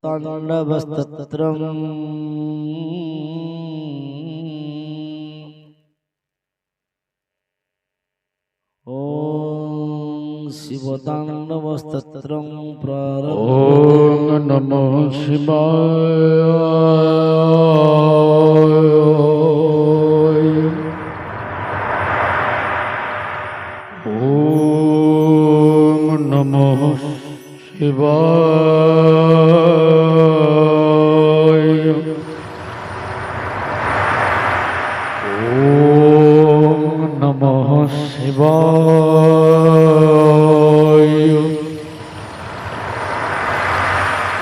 ताण्डवस्तत्रम् ॐ शिवताण्डवस्तत्रं प्रारभ्य। ॐ नमः शिवाय। ॐ नमः शिवाय। ॐ नमः शिवाय।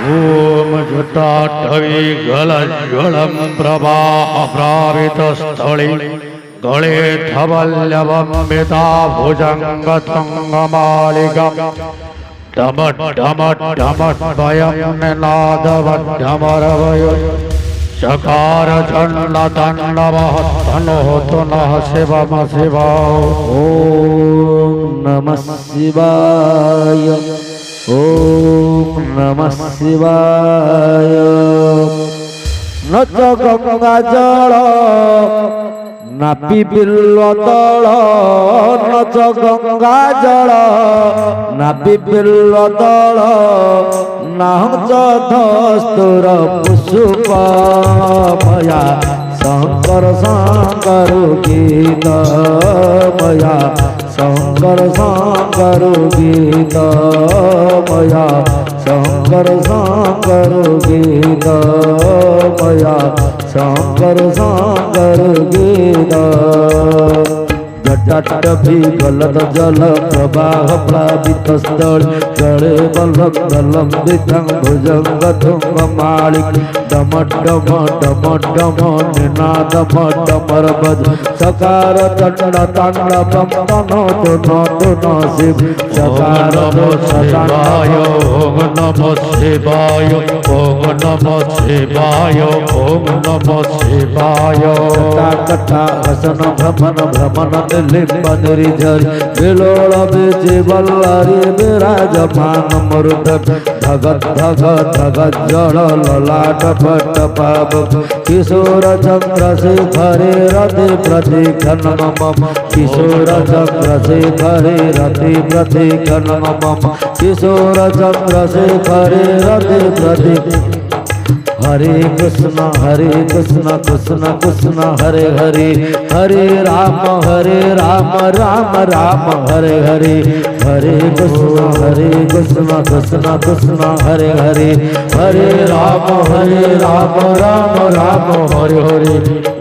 ॐ जटाटवी गलज्ज्वलं प्रवाहप्रावितस्थले गळे धवल्लवम्बिता भुजङ्गतङ्गमालिका डमड्डमड्डमड्डमड्डमयं निनादवड्डमरवय चकार चण्डताण्डवः तनोतु नः शिवम शिवाय। ॐ नमः शिवाय। ॐ नमः शिवाय। न च गङ्गाजल नापि बिल्वदल न च गङ्गाजल नापि बिल्वदल नाहं च धस्तुर पुष्पमया शङ्कर शङ्कर गीत मया शङ्कर शङ्कर गीत मया शङ्कर शङ्कर गीत मया शङ्कर शङ्कर गीत। जटाटवी गलद जल प्रवाह प्लावित स्थल गळे बलभद्रलम्बितं भुजङ्गतुङ्गमालिक डमड्डम डमड्डम निनादमड्डमरवद चकार चण्डताण्डवं तनोतु नोतु नः शिव चकार शिवाय। ॐ नमः शिवाय। ॐ नमः शिवाय। ॐ नमः शिवाय। कटा हसन भ्रमण भ्रमण लिम्बनिरिझरि विलोल बीजे बल्लरी विराजमान मरुद धगत धगत धगत जल ललाट पट्ट पाप किशोर चन्द्रशेखरे रति प्रतिघन मम किशोर चन्द्रशेखरे रति प्रतिघन मम किशोर चन्द्रशेखरे रति प्रति। हरे कृष्ण कृष्ण कृष्ण हरे हरे हरे राम राम राम हरे हरे हरे कृष्ण कृष्ण कृष्ण हरे हरे हरे राम राम राम हरे हरे।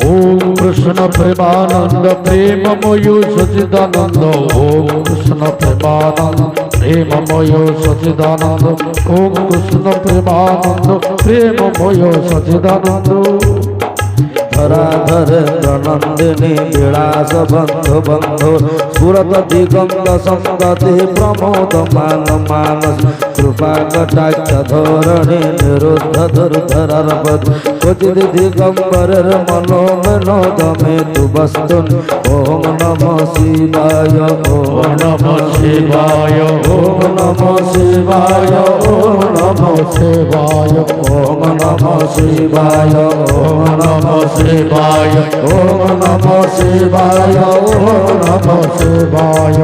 ओम कृष्ण प्रेमानंद प्रेममयो सच्चिदानंद। ओम कृष्ण प्रेमानंद प्रेममयो सच्चिदानंद। ओम कृष्ण प्रेमानंद प्रेममयो सच्चिदानंद। धराधर नंदिनी विलास बंधु बंधु सुरत दिगंत संगति प्रमोद मान मानस कृपा कटाक्ष धोरणी निरुद्ध धुरधरवद क्वचिद दिगंबर मनो विनोद में तु वस्तुन। ओम नमः शिवाय। ओम नमः शिवाय। ओम नमः शिवाय। ओम नमः शिवाय। ओम नमः शिवाय। ओम नमः शिवाय। ओम नमः शिवाय। ओम नमः शिवाय।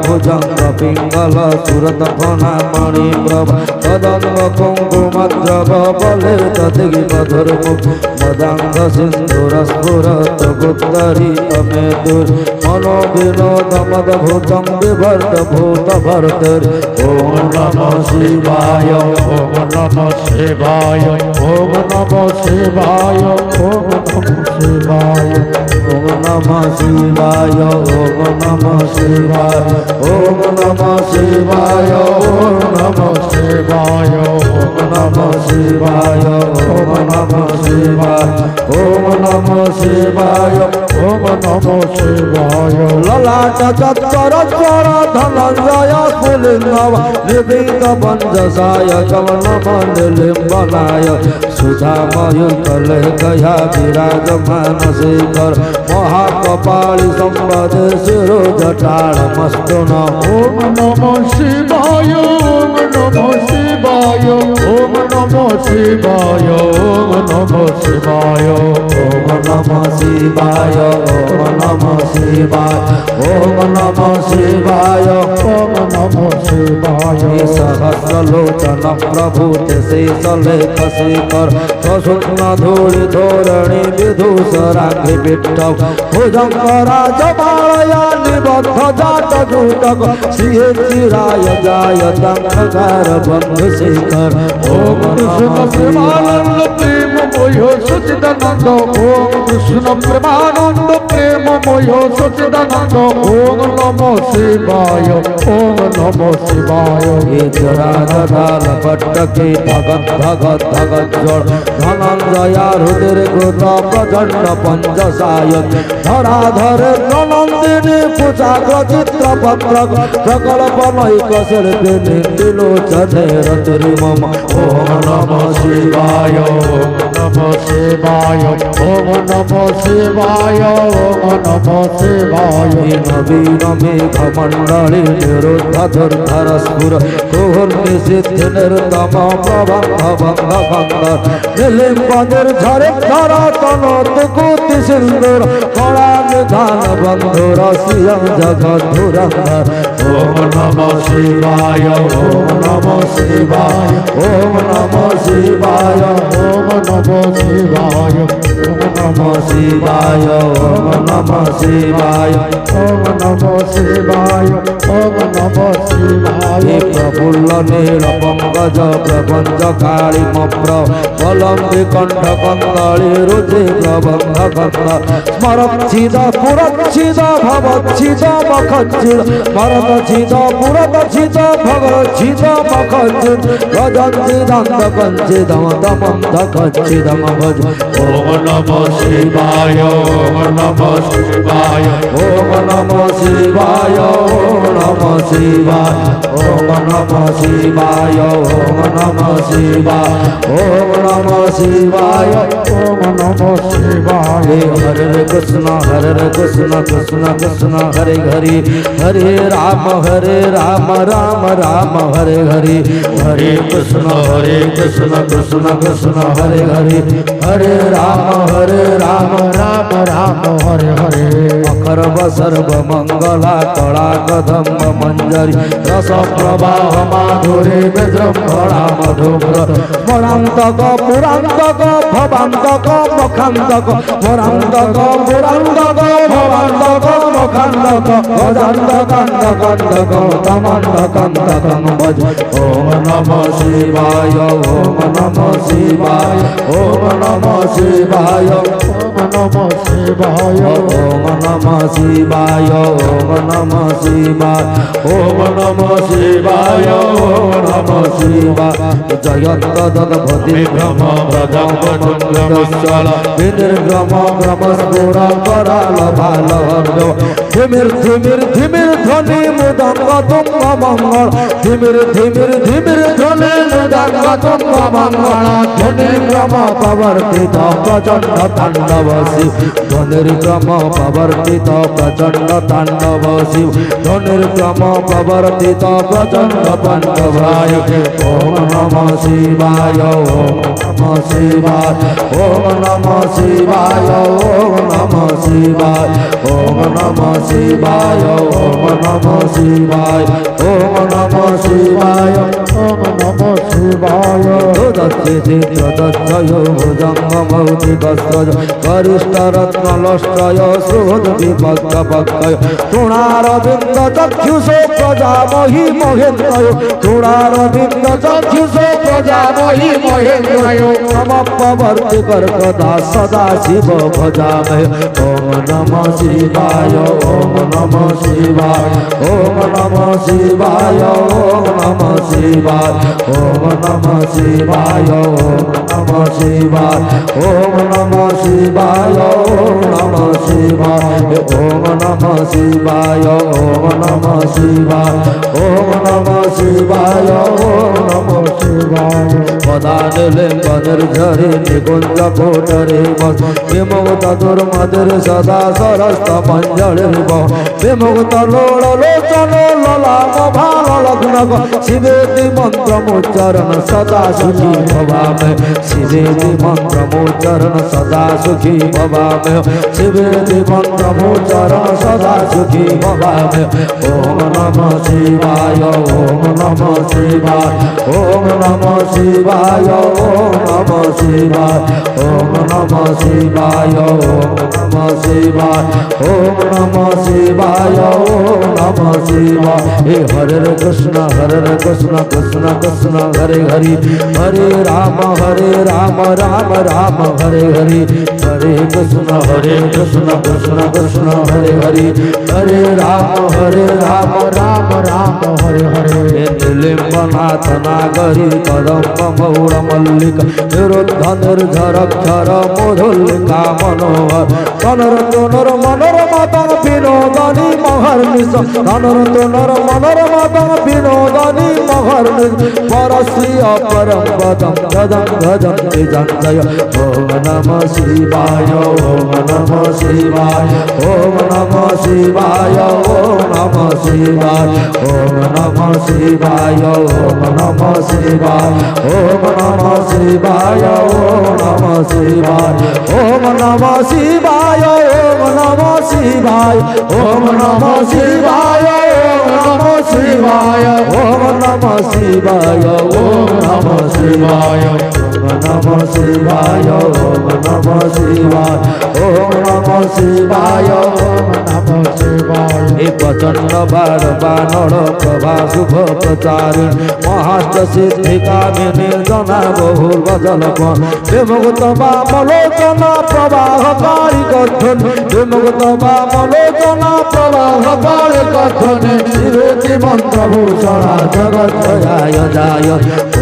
भुजंग पिंगल सुरत फना मणि प्रभ तदंग कुंकुमद्रव बले तदिग मधुर मुख मदांग सिंधुर स्फुरत गुप्तरी तमे दुर मनो विनोद मद भूतम विभर्त भूत भर्तर। ओम नमः शिवाय। ओम नमः शिवाय। ओम नमः शिवाय। ओम नमः शिवाय। ओम नमः शिवाय। ओम नमः शिवाय। ओम नमः शिवाय। ओम नमः शिवाय। ओम नमः शिवाय। ओम नमः शिवाय। ओम नमः शिवाय। ओम नमः शिवाय। ललाट चत्वर स्वर धनंजय स्फुलिंगव निबिंग पंचसाय कवन मंडलिंबनाय सुधा मयूकले गया विराजमान शेखर महाकपाळि संपद शिरो जटाळ मस्तुन। ओम नमः शिवाय। ओम नमः शिवाय। শিবায় ওম নমঃ শিবায় ওম নমঃ শিবায় ওম নমঃ শিবায় ওম নমঃ শিবায় ওম নমঃ শিবায় ওম নমঃ শিবায় सहस्रलोचन प्रभु शेषलेख शेखर प्रसून धूलि धोरणि विधूसरांघ्रि विट्ठव भुजंगराज मालया निबद्ध जाट जूटक श्री चिराय जाय दंखकार बंधु शेखर ओम कृष्ण प्रेमानंद प्रेम मोयो सच्चिदानंद ओम कृष्ण प्रेमानंद प्रेम मोयो सच्चिदानंद ओम नमः शिवाय ओम नमः शिवाय ये जराधाल पट्टके भगत भगत भगत जोड़ धनंजया रुद्र कृत प्रचंड पंचसायक धराधर नंदिनी कुचाग्र चित्र पत्रक प्रकल्प नैक शिल्पिनी त्रिलोचने रतुरि मम ओम नमः शिवाय ओम नमः शिवाय ओम नमः शिवाय ओम नमः शिवाय नवीन मेघ मंडली निरुद्ध दुर्धर स्फुर कुहुर्निसिद्धि निर्तम प्रबंध बंध बंध निलिम्ब निर्झर धर तनोत्कुति सिंदूर कला निधान बंधुर सियं जगत धुरंधर ओम नमः शिवाय ओम नमः शिवाय ओम नमः शिवाय ओम नमः शिवाय ओम नमः शिवाय ओम नमः शिवाय ओम नमः शिवाय ओम नमः शिवाय प्रफुल्ल नील पंकज प्रपंच कालिमप्र बलंबि कंठ कंदली रुचि प्रबंध कंद स्मरच्छिद पुरच्छिद भवच्छिद मखच्छिद स्मरच्छिद पुरच्छिद भवच्छिद मखच्छिद भजच्छिदंत कंचिदम दमं दखच्छिदम भज ओम नमः शिवाय ओम नमः शिवाय ओम नमः शिवाय ओम नमः शिवाय ओम नमः शिवाय ओम नमः शिवाय ओम नमः शिवाय ओम नमः शिवाय हरे कृष्ण कृष्ण कृष्ण हरे हरे हरे राम राम राम हरे हरे हरे कृष्ण कृष्ण कृष्ण हरे हरे राम राम राम हरे हरे अखर्व सर्व मंगला कला कदम्ब मंजरी रस प्रवाह माधुरी विजृंभणा मधुम्र स्मरांतक पुरांतक भवांतक मखांतक स्मरांतक पुरांतक भवांतक मखांतक अदंतकंदकंदक तमंतकंदकं भज ओम नमः शिवाय ओम नमः शिवाय ओम नमः शिवाय ओम नमः शिवाय ओम नमः शिवाय ओम नमः शिवाय ओम नमः शिवाय ओम नमः शिवाय जयंत दधपति भ्रम भ्रजंगल विनिर्ग्रम ग्रमस्फुर कराल भाल धिमिर धिमिर धिमिर ध्वनि मुदंग तुंग मंगल धिमिर धिमिर धिमिर ध्वनि मुदंग तुंग मंगल ध्वनि ग्रम प्रवर्तित प्रचंड तांडव शिव ध्वनिर्ग्रम प्रवर्तित प्रचंड तांडव शिव ध्वनिर्ग्रम प्रवर्तित प्रचंड पांडवाय ओम नमः शिवाय ओम नमः शिवाय ओम नमः शिवाय ओम नमः शिवाय ओम नमः शिवाय ओम नमः शिवाय ओम नमः शिवाय ओम नमः शिवाय ददच्चिति प्रदच्छयो भुजङ्गमौलिकस्त्रज गरिष्ठरत्नलष्ट्रय सुहृद्विपक्कपक्कय तृणारविन्दचक्षुषो प्रजामहि महेन्द्रय तृणारविन्दचक्षुषो प्रजामहि महेन्द्रय समप्रवर्ति कर्कदा सदा शिव भजामहे ओम नमः शिवाय ओम नमः शिवाय ओम नमः शिवाय ओम नमः शिवाय ओम नमः शिवाय ओम नमः নমঃ শিবায় ওম নমঃ শিবায় ওম নমঃ শিবায় ওম নমঃ শিবায় ওম নমঃ শিবায় ওম নমঃ শিবায় ওম নমঃ শিবায় পদানলে পদর ঝরে নিকুঞ্জ কোটরে বস বিমুক্ত দুর্মদের সদা সরস্ত মঞ্জলে বহ বিমুক্ত লোল লোচন ললাম ভাল লগ্ন শিবেতি মন্ত্রমোচ্চারণ সদা সুখী ভবামে শিবেতি মন্ত্রমোচ্চারণ সদা সুখী ভবামে শিবেতি মন্ত্রমোচ্চারণ সদা সুখী ভবামে ওম নমঃ শিবায় ওম নমঃ শিবায় ওম নমঃ শিবায় ওম নমঃ শিবায় ওম নমঃ শিবায় ওম নমঃ শিবায় ওম নমঃ শিবায় ওম নমঃ শিবায় হে হরে কৃষ্ণ কৃষ্ণ কৃষ্ণ হরে হরে হরে রাম রাম রাম হরে হরে হরে কৃষ্ণ কৃষ্ণ কৃষ্ণ হরে হরে হরে রাম রাম হরে হরে লিম্বনাথ নাগরী কদম্ব মৌর মল্লিক নিরুদ্ধ নির্ঝর ক্ষর মধুল্লিকা মনোহর ধনরতনর মনোরমাতং বিনোদনী মহর্নিশ ধনরতনর মনোরমাতং বিনোদনী মহর্নিশ পরশ্রী অপরম পদম গদম গদম নিজন্তয় ওম নমঃ শিবায় ওম নমঃ শিবায় ওম নমঃ শিবায় ওম নমঃ শিবায় ওম নমঃ শিবায় ওম নমঃ শিবায় ওম নমঃ শিবায় ওম নমঃ শিবায় ওম নমঃ শিবায় ওম নমঃ শিবায় ওম নমঃ শিবায় ওম নমঃ শিবায় ওম নমঃ শিবায় ওম নমঃ শিবায় ওম নমঃ শিবায় ওম নমঃ শিবায় ওম নমঃ শিবায় ওম নমঃ শিবায় এ প্রচন্ড বার বানর প্রভা শুভ প্রচারী মহাষ্ট সিদ্ধি কামিনী জনা বহুল বজল বিমুক্ত বামলোচনা প্রবাহকারী কথন বিমুক্ত বামলোচনা প্রবাহকারী কথন শিবেতি মন্ত্রভূষণা জগৎ জয়ায় যায়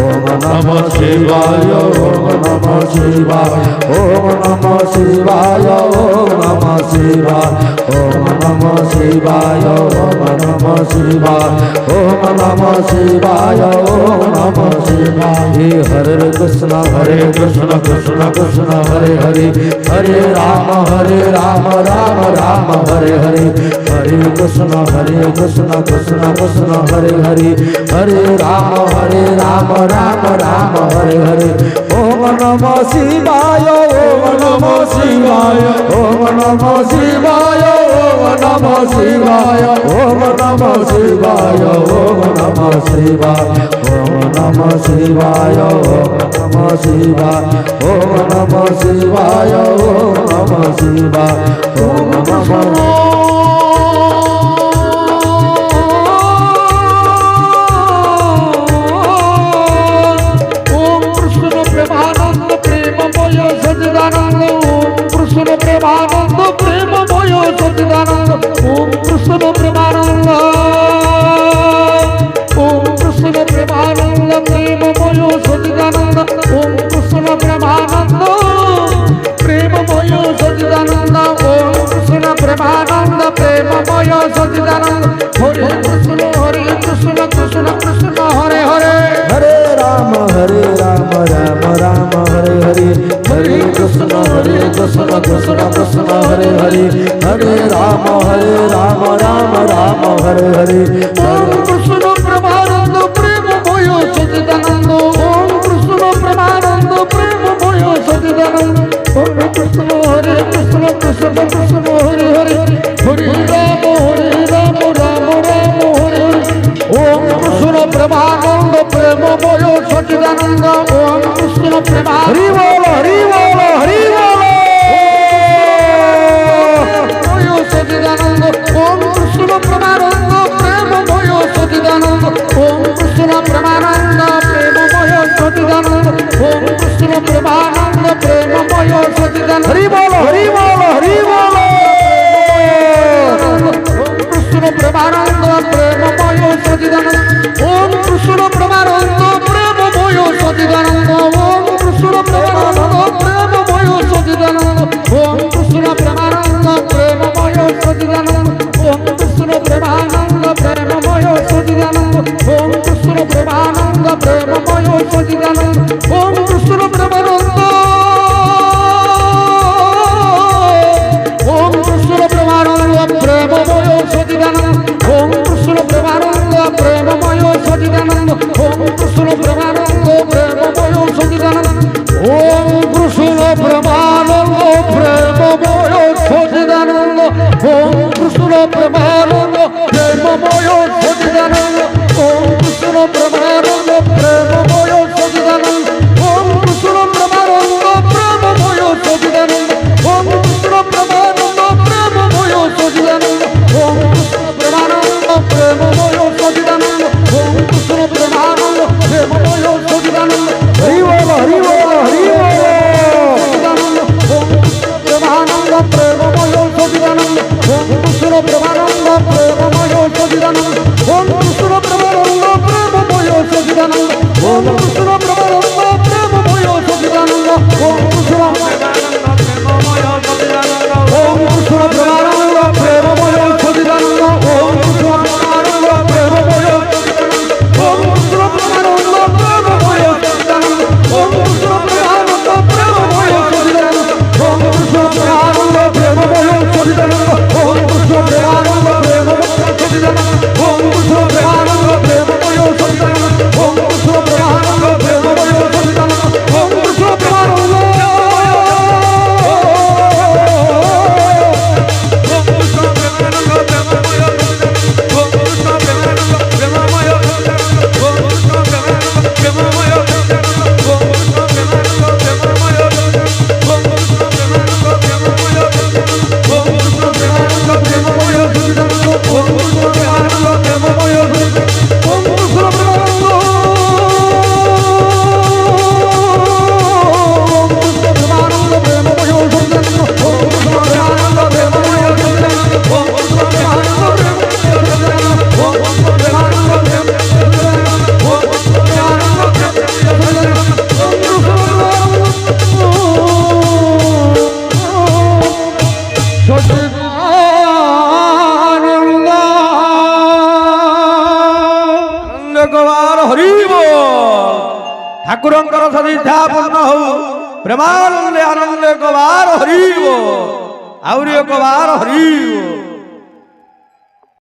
ওম নমঃ শিবায় ওম নমঃ শিবায় ওম নমঃ শিবায় ওম নমঃ শিবায় ওম নমঃ শিবায় ওম নমঃ শিবায় ওম নমঃ শিবায় ওম নমঃ শিবায় হে হরে কৃষ্ণ কৃষ্ণ কৃষ্ণ হরে হরে হরে রাম রাম রাম হরে হরে হরে কৃষ্ণ কৃষ্ণ কৃষ্ণ হরে হরে হরে রাম রাম রাম হরে হরে ওম নমঃ শিবায় ওম নমঃ শিবায় ওম নমঃ শিবায় ওম নমঃ শিবায় ওম নমঃ শিবায় ওম নমঃ শিবায় ওম নমঃ শিবায় ওম নমঃ শিবায় ওম নমঃ শিবায় ওম নমঃ শিবায় ওম নমঃ প্রেমানন্দ প্রেমময় সচিদানন্দ ওম কৃষ্ণ প্রেমানন্দ ওম কৃষ্ণ প্রেমানন্দ প্রেমময় সচিদানন্দ ওম কৃষ্ণ প্রেমানন্দ প্রেমময় সচিদানন্দ ওম কৃষ্ণ প্রেমানন্দ প্রেমময় সচিদানন্দ হরে কৃষ্ণ কৃষ্ণ কৃষ্ণ হরে হরে হরে রাম রাম রাম হরে হরে হরে কৃষ্ণ কৃষ্ণ কৃষ্ণ হরে হরে হরে রাম রাম রাম হরে হরে ওম কৃষ্ণ প্রেমানন্দ প্রেমময় সচিদানন্দ ওম কৃষ্ণ প্রেমানন্দ প্রেমময় সচিদানন্দ ওম কৃষ্ণ কৃষ্ণ কৃষ্ণ হরে হরে হরে রাম রাম হরে হরে ওম কৃষ্ণ প্রেমানন্দ প্রেমময় সচিদানন্দ ওম কৃষ্ণ প্রেমানন্দ হরি বল হরি বল হরি বল সচিদানন্দ ওম কৃষ্ণ প্রেমানন্দ প্রেমময় সচিদানন্দ ওম কৃষ্ণ প্রেমানন্দ প্রেমময় সচিদানন্দ ওম কৃষ্ণ প্রেমানন্দ প্রেমময় সচিদানন্দ হরি বল হরি বল হরি বল ওম কৃষ্ণ প্রেমানন্দ প্রেমময় সচিদানন্দ ওম কৃষ্ণ প্রেমানন্দ প্রেমময় সচিদানন্দ ওম কৃষ্ণ প্রেমানন্দ ওম কৃষ্ণ প্রেমানন্দ প্রেমময় সচিদানন্দ ওম কৃষ্ণ প্রেমানন্দ প্রেমময় সচিদানন্দ ওম কৃষ্ণ প্রেমানন্দ প্রেমময় সচিদানন্দ ওম কৃষ্ণ প্রেমানন্দ প্রেমময় সচিদানন্দ ওম কৃষ্ণ প্রেমানন্দ প্রেমময় সচিদানন্দ ওম কৃষ্ণ প্রেমানন্দ প্রেমময় সচিদানন্দ ওম কৃষ্ণ প্রেমানন্দ প্রেমময় সচিদানন্দ হরি বল হরি বল হরি বল ওম কৃষ্ণ প্রেমানন্দ প্রেমময় সচিদানন্দ ওম কৃষ্ণ প্রেমানন্দ প্রেমময় সচিদানন্দ ওম কৃষ্ণ প্রেমানন্দ প্রেমময় সচিদানন্দ ওম কৃষ্ণ প্রেমানন্দ প্রেমময় সচিদানন্দ ওম কৃষ্ণ ওম কৃষ্ণ প্রেমানন্দ প্রেমময় সচিদানন্দ ওম কৃষ্ণ প্রেমানন্দ প্রেমময় ওম কৃষ্ণ প্রেমানন্দ প্রেমময় সচিদানন্দ ওম কৃষ্ণ প্রেমানন্দ প্রেমময় সচিদানন্দ ওম কৃষ্ণ প্রেমানন্দ প্রেমময় সচিদানন্দ ওম কৃষ্ণ প্রেমানন্দ প্রেমময় সচিদানন্দ ওম কৃষ্ণ প্রেমানন্দ প্রেমময় সচিদানন্দ ওম কৃষ্ণ প্রেমানন্দ প্রেমময় সচিদানন্দ ওম কৃষ্ণ প্রেমানন্দ ଠାକୁରଙ୍କର ସଦିଚ୍ଛା ପୂର୍ଣ୍ଣ ହଉ ପ୍ରେମାନନ୍ଦେ ଆନନ୍ଦେ ଏକ ବାର ହରିବ ଆହୁରି ଏକ ବାର ହରିବ।